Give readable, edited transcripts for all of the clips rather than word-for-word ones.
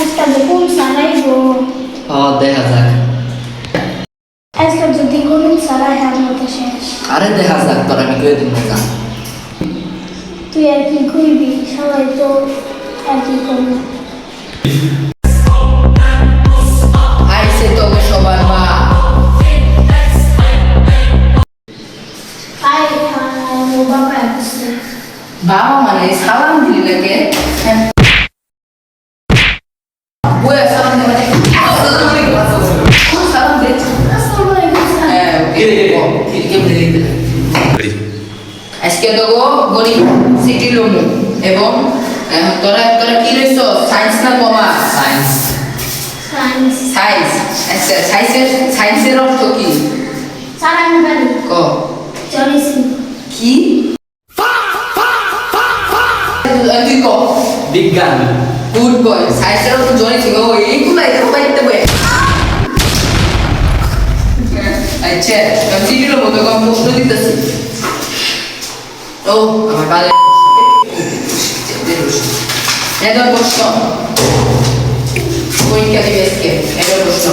আজকাল যে কোন সারাই গো দেখা যাক। আজকাল যদি কোন সারাই আমার তো শেষ। আরে দেখা যাক, তোর আমি কয়ে দিন না। তুই আর কি কইবি, সবাই তো আর কি করবো। আইসে তবে সবার মা। আই ও বাবা আসছে। বাবা মানে সালাম দিলি নাকি? বইয়া সালাম দে মানে সালাম দে। আসসালামু আলাইকুম স্যার। হ্যাঁ, কেমনে দিতে? আজকে তো গরি সিটি লোমু এবং তোরা তোরা কি লইছ? সায়েন্স না কমার্স? সায়েন্স। সায়েন্স। সায়েন্স। আচ্ছা, সায়েন্সের অর্থ কি? স্যার আমি জানি। ক জনি সিং। কি? তুই ক বিজ্ঞান। Good boy. সায়েন্সের অর্থ জনি সিং। ও এইগুলা এটা বাইতে বয়। আচ্ছা, আমি সিটি লোমু তো কম প্রশ্ন দিতেছি। ও আমার বাজে এদের প্রশ্ন পরীক্ষা দিবে আজকে। এদের প্রশ্ন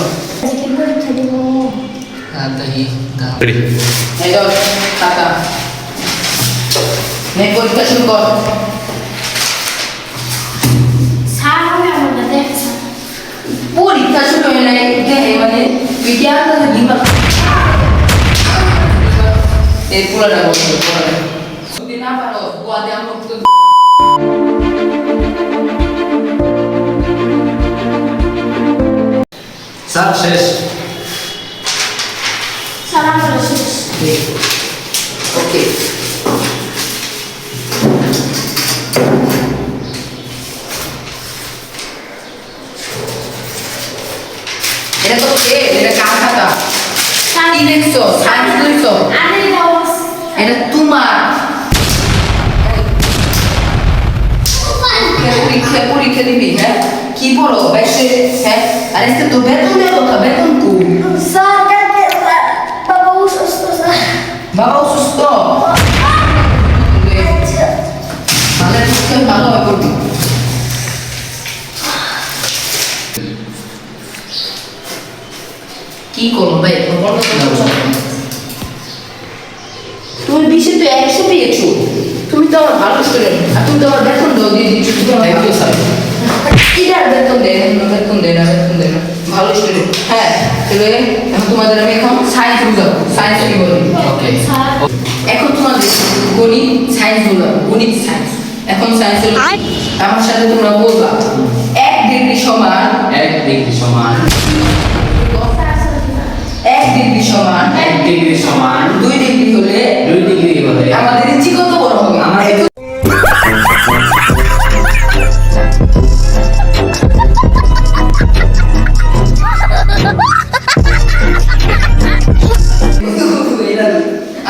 আজকে পরীক্ষা দিব। এদের টাকা নে পরীক্ষা শুরু কর। স্যার আমি আমরা দেখছি। পরীক্ষা শুরু হয়ে নাই দেখে মানে বিজ্ঞান দিবা এই পুরোটা বলছো পুরোটা যদি না পারো গোয়াতে আমরা তো স্যার শেষ। স্যার আমরা শেষ। ওকে এটা তো কে এটা কার খাতা কি লিখছো সায়েন্স লিখছো আমি দাওস। এটা তোমার পরীক্ষা দিবি হ্যাঁ কি বলো বাইশে হ্যাঁ আরে এটা তো বেতন দেবো কথা বেতন তো স্যার কাকে বাবা অসুস্থ স্যার। বাবা অসুস্থ ভালো শিক্ষা ভালো হবে করবি কি করবো ভাই তুমি বিশে তো 100 পেয়েছো তুমি তো আমার ভালো স্টুডেন্ট আর তুমি তো আমার বেতন দাও দিয়ে দিচ্ছ তুমি আমার থ্যাংক ইউ স্যার। এটা বেতন দেয় না বেতন দেয় না বেতন দেয় না ভালো স্টুডেন্ট হ্যাঁ তবে এখন তোমাদের আমি এখন সায়েন্স বুঝাবো সায়েন্স কি বলি ওকে। স্যার এখন তোমাদের গণিত সায়েন্স বুঝাবো গণিত সায়েন্স এখন সায়েন্স আমার সাথে তোমরা বলবা 1 ডিগ্রি সমান 1 ডিগ্রি সমান 1 ডিগ্রি সমান 1 ডিগ্রি সমান 2 ডিগ্রি হলে 2 ডিগ্রি হলে আমাদের ইঞ্চি কত বড় হবে আমাদের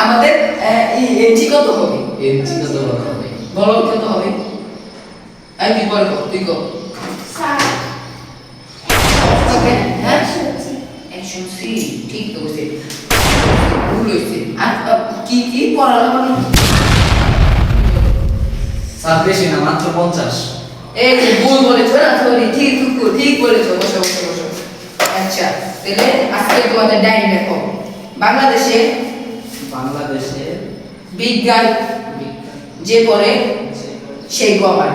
আমাদের ইঞ্চি কত হবে ইঞ্চি কত বড় হবে? বলো কত হবে এই তুই বল তুই কর স্যার ওকে হ্যাঁ 180। 180 ঠিক তো বলছে ভুল হয়েছে আর কি পড়ালো স্যার বেশি না মাত্র 50। এই যে ভুল বলেছো না সরি ঠিক বলেছো বসো বসো বসো আচ্ছা তাহলে আজকে তোমাদের ডায়েরি লেখো বাংলাদেশে বিজ্ঞান যে পড়ে সেই গবার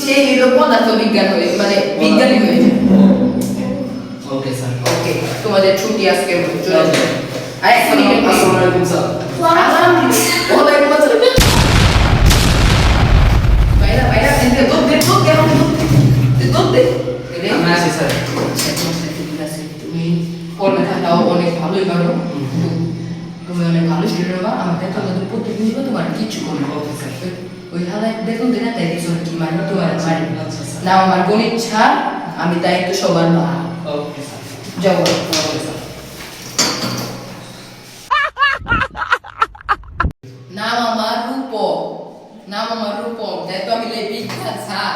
সেই হলো পদার্থ বিজ্ঞান হয়ে মানে বিজ্ঞানী হয়ে যায় ওকে স্যার। ওকে তোমাদের ছুটি আজকে চলে যাবে আর এখন আসসালামু আলাইকুম স্যার। ওয়ালাইকুম আসসালাম বাইরা এদিকে দুধ কেমন দুধ দে আমি আসি স্যার। তুমি পড়ালেখাটাও অনেক ভালোই পারো তুমি অনেক ভালো স্টুডেন্ট হবা আমার বেতন তো প্রত্যেকদিন দিবা তোমার কিচ্ছু করবে ওকে স্যার। ওই হালায় বেতন দিই না তাই কিছু কি মানে তোমার মারি আচ্ছা স্যার। না আমার গণিত ছাড় আমি দায়িত্ব সবার না ওকে স্যার। যাও ওকে স্যার। নাম আমার রূপম তাই তো আমি বিখ্যাত স্যার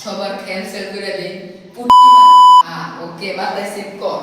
সবার ক্যান্সেল করে দিই ওকে মাথায় সেভ কর